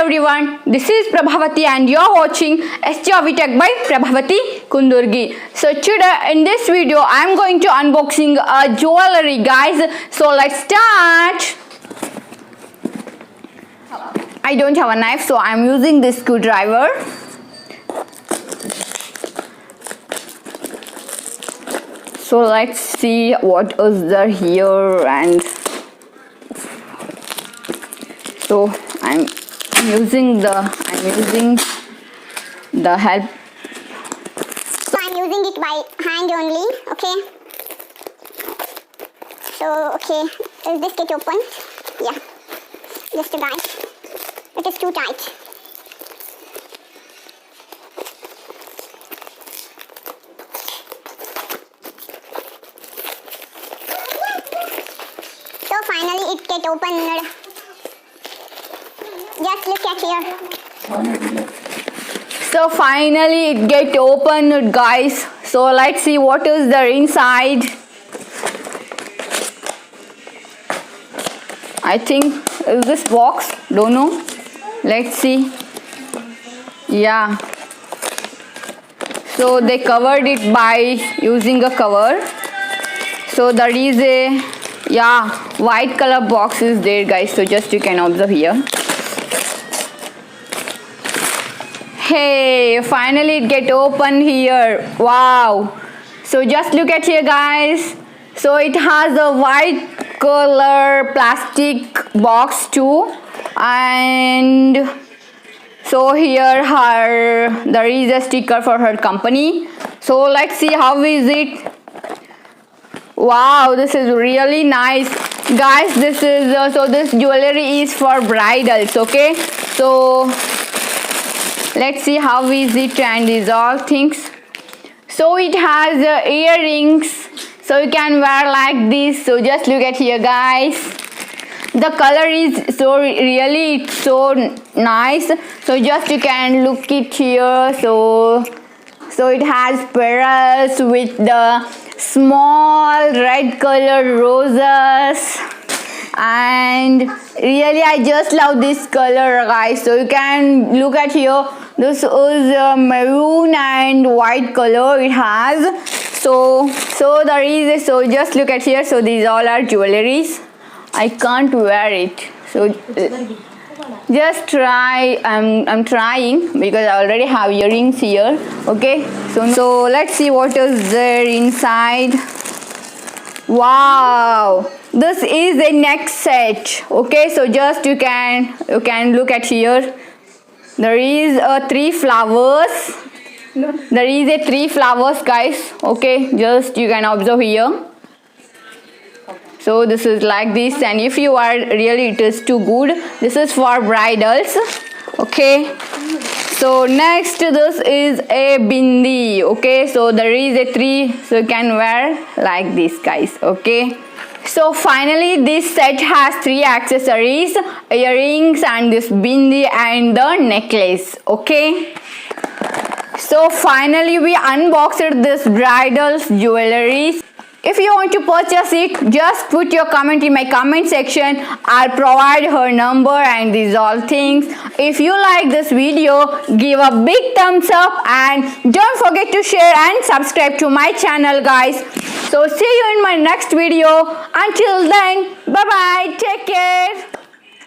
everyone, this is Prabhavati and you're watching SGRV-TECH by Prabhavati Kundaragi. So today in this video I'm going to unboxing a jewelry, guys. So let's start. I don't have a knife, so I'm using this screwdriver. So let's see what is there here, and so I'm using the help. So I'm using it by hand only, okay. So okay, does this get open? Yeah, just a guys, it is too tight. So finally it get opened. Just look at here. So finally it get opened, guys. So let's see what is there inside. I think is this box, don't know. Let's see. Yeah, so they covered it by using a cover. So there is a white color box is there, guys. So just you can observe here. Hey, finally it get open here. Wow. So just look at here, guys. So it has a white color plastic box too, and so here there is a sticker for her company. So let's see how is it. Wow, this is really nice, guys. This is so this jewelry is for bridals, okay. So let's see how is it and these all things. So it has earrings, so you can wear like this. So just look at here, guys. The color is so really it's so nice. So just you can look it here. So it has pearls with the small red color roses, and really I just love this color, guys. So you can look at here. This is maroon and white color it has. So there is a, so just look at here. So these all are jewelries. I can't wear it, so just try. I'm trying because I already have earrings here, okay. So let's see what is there inside. Wow, this is a neck set, okay. So just you can look at here. There is a 3 flowers. There is a 3 flowers, guys, okay. Just you can observe here. So this is like this, and if you are really it is too good, this is for bridals, okay. So next this is a bindi, okay. So there is a 3, so you can wear like this, guys, okay. So finally this set has 3 accessories, earrings and this bindi and the necklace, okay. So finally we unboxed this bridal jewelry. If you want to purchase it, just put your comment in my comment section. I'll provide her number and these all things. If you like this video, give a big thumbs up and don't forget to share and subscribe to my channel, guys. So see you in my next video. Until then, bye bye, take care.